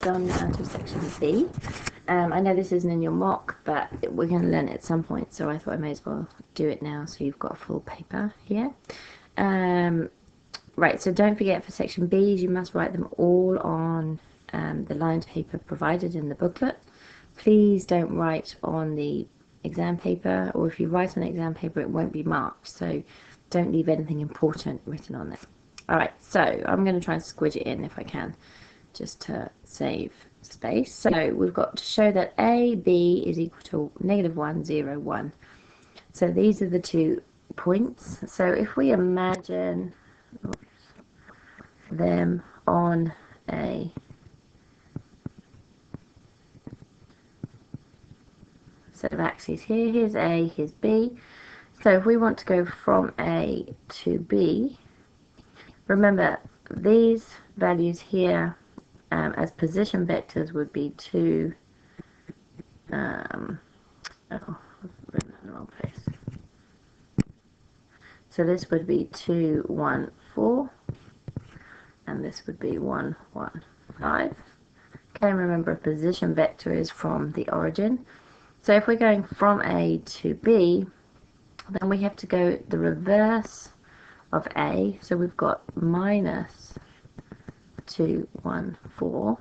done out of section B. I know this isn't in your mock, but we're going to learn it at some point, so I thought I may as well do it now so you've got a full paper here. Right, so don't forget for section B's, you must write them all on the lined paper provided in the booklet. Please don't write on the exam paper, or if you write on exam paper, it won't be marked, so don't leave anything important written on there. Alright, so I'm going to try and squidge it in if I can, just to save space. So we've got to show that AB is equal to -1, 0, 1. So these are the 2 points. So if we imagine them on a set of axes here, here's A, here's B. So if we want to go from A to B, remember these values here as position vectors would be 2, oh, I've written in the wrong place. So this would be 2, 1, 4, and this would be 1, 1, 5. Okay, remember a position vector is from the origin. So if we're going from A to B, then we have to go the reverse of A. So we've got -2, 1, 4,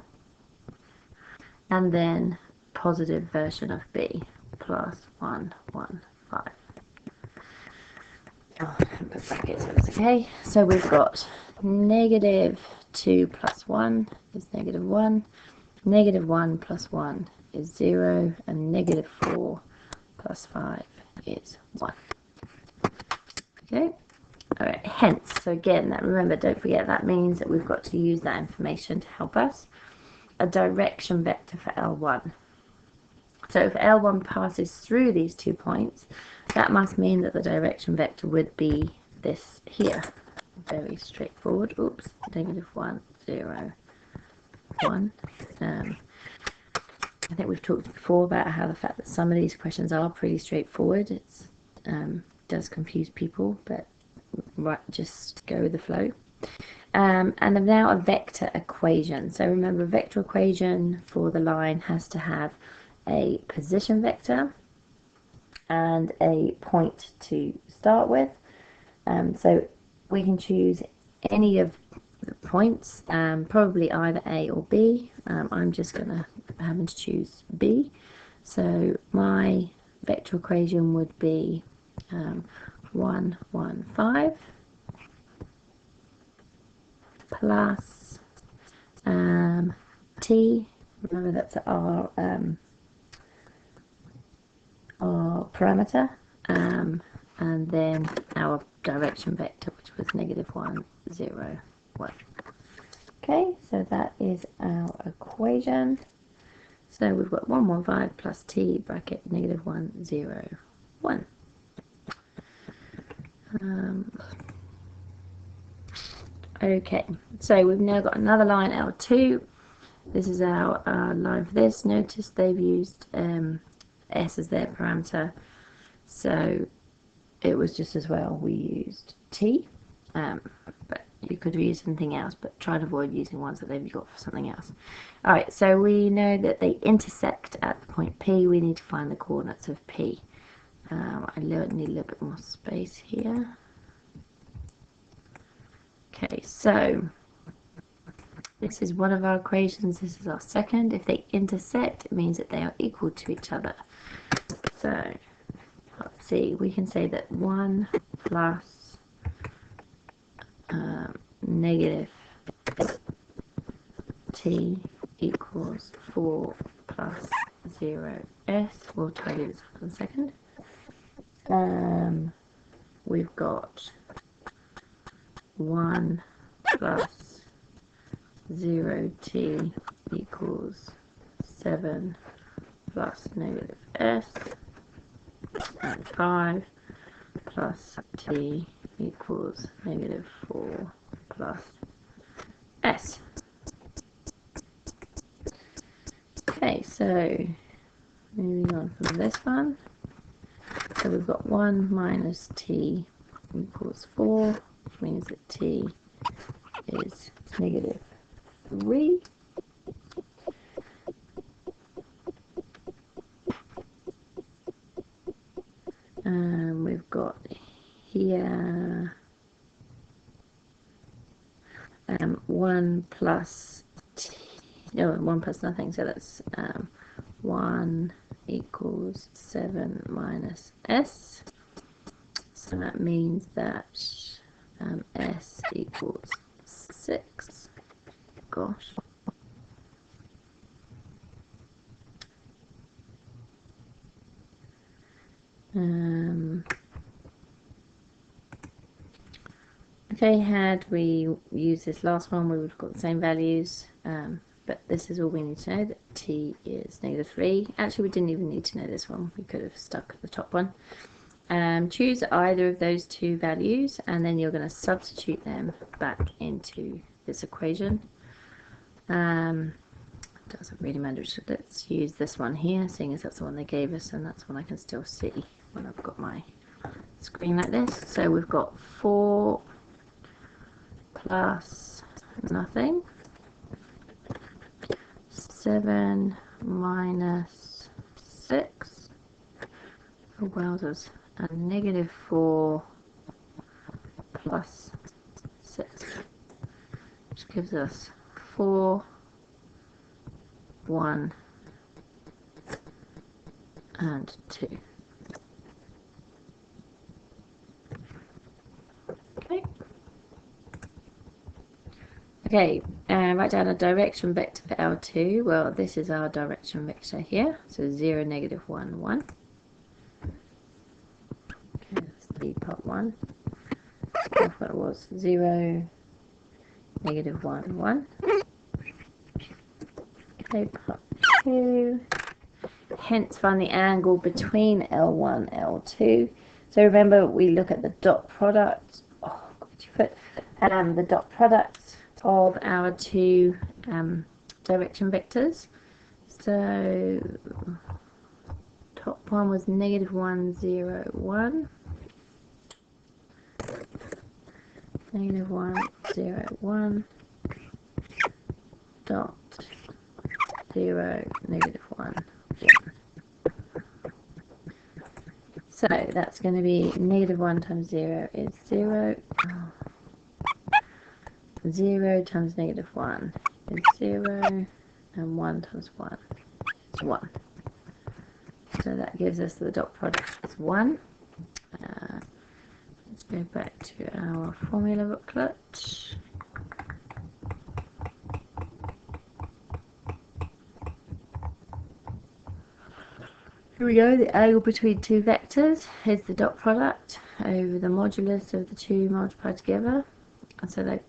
and then positive version of B, +1, 1, 5. Oh, put brackets so it's okay. So we've got -2 plus 1 is -1, -1 plus 1 is 0, and -4 plus 5 is 1. Okay, alright, hence, so again, that, remember, don't forget, that means that we've got to use that information to help us. A direction vector for L1. So if L1 passes through these 2 points, that must mean that the direction vector would be this here. Very straightforward. Oops, -1, 0, 1. I think we've talked before about how the fact that some of these questions are pretty straightforward. It does confuse people, but right, just go with the flow. And now a vector equation. So remember, a vector equation for the line has to have a position vector and a point to start with. So we can choose any of the points, probably either A or B. I'm just going to happen to choose B. So my vector equation would be 1, 1, 5 plus T, remember that's our parameter, and then our direction vector, which was -1, 0, 1. Okay, so that is our equation. So we've got 1, 1, 5 plus T bracket -1, 0, 1. Okay, so we've now got another line, L2. This is our line for this. Notice they've used S as their parameter, so it was just as well we used T, but you could have used something else, but try to avoid using ones that they've got for something else. Alright, so we know that they intersect at the point P. We need to find the coordinates of P. I need a little bit more space here. Okay, so this is one of our equations, this is our second. If they intersect, it means that they are equal to each other. So, let's see, we can say that 1 plus negative T equals 4 plus 0s. We'll try to do this for a second. We've got 1 plus 0t equals 7 plus -s, and 5 plus t equals -4 plus s. Okay, so moving on from this one. So we've got 1 minus t equals 4, which means that t is -3. here 1 plus t, no, 1 plus nothing, so that's 1 equals 7 minus s. So that means that s equals 6. Gosh. Okay, had we used this last one, we would have got the same values, but this is all we need to know, that t is -3. Actually, we didn't even need to know this one. We could have stuck at the top one. Choose either of those two values, and then you're going to substitute them back into this equation. Doesn't really matter. Let's use this one here, seeing as that's the one they gave us, and that's one I can still see when I've got my screen like this. So we've got 4 plus nothing, 7 minus 6, for wowzers, and -4 plus 6, which gives us 4, 1, and 2. Okay, write down a direction vector for L2. Well, this is our direction vector here. So 0, -1, 1. Okay, that's the part 1. That's what it was. 0, -1, 1. Okay, part 2. Hence, find the angle between L1 and L2. So remember, we look at the dot product. Oh, got your foot. The dot product of our two direction vectors. So top one was -1, 0, 1. -1, 0, 1. Dot 0, -1, 1. So that's going to be -1 times 0 is 0. 0 times -1 is 0, and 1 times 1 is 1. So that gives us the dot product is 1. Let's go back to our formula booklet. Here we go, the angle between two vectors is the dot product over the modulus of the two multiplied together. And so that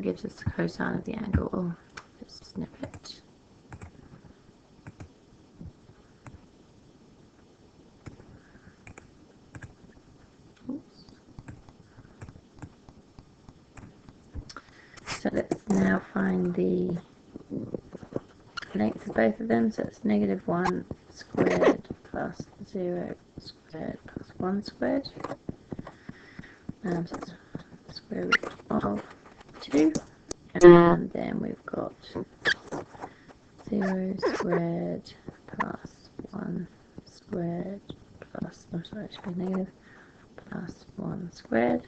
gives us the cosine of the angle. Oh, let's snip it. Oops. So let's now find the length of both of them. So it's -1 squared plus 0 squared plus 1 squared. So it's square root of 2. And then we've got 0 squared plus 1 squared plus, oh sorry, it should be negative, plus 1 squared,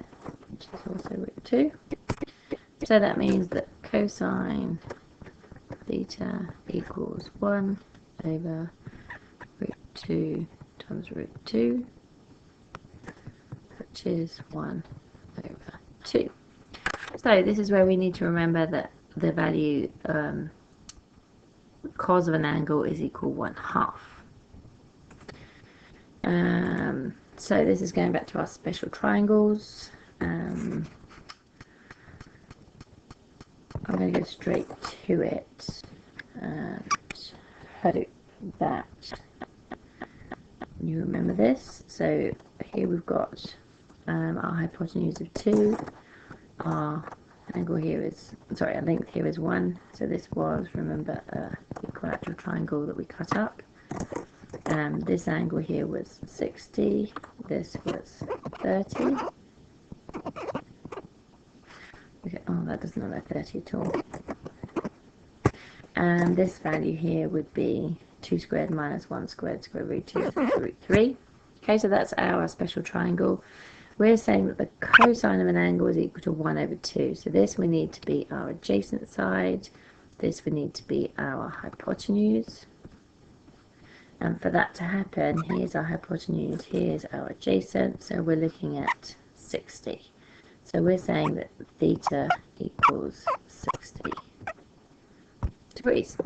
which is also root 2. So that means that cosine theta equals 1 over root 2 times root 2, which is 1 over 2. So this is where we need to remember that the value cos of an angle is equal 1/2. So this is going back to our special triangles. I'm going to go straight to it and hope that you remember this. So here we've got our hypotenuse of 2. Our angle here is, sorry, our length here is 1. So this was, remember, a equilateral triangle that we cut up. This angle here was 60. This was 30. Okay, oh, that doesn't look like 30 at all. And this value here would be 2 squared minus 1 squared, square root 2 is root 3. Okay, so that's our special triangle. we're saying that the cosine of an angle is equal to 1 over 2. So this we need to be our adjacent side. This we need to be our hypotenuse. And for that to happen, here's our hypotenuse, here's our adjacent. So we're looking at 60. So we're saying that theta equals 60 degrees.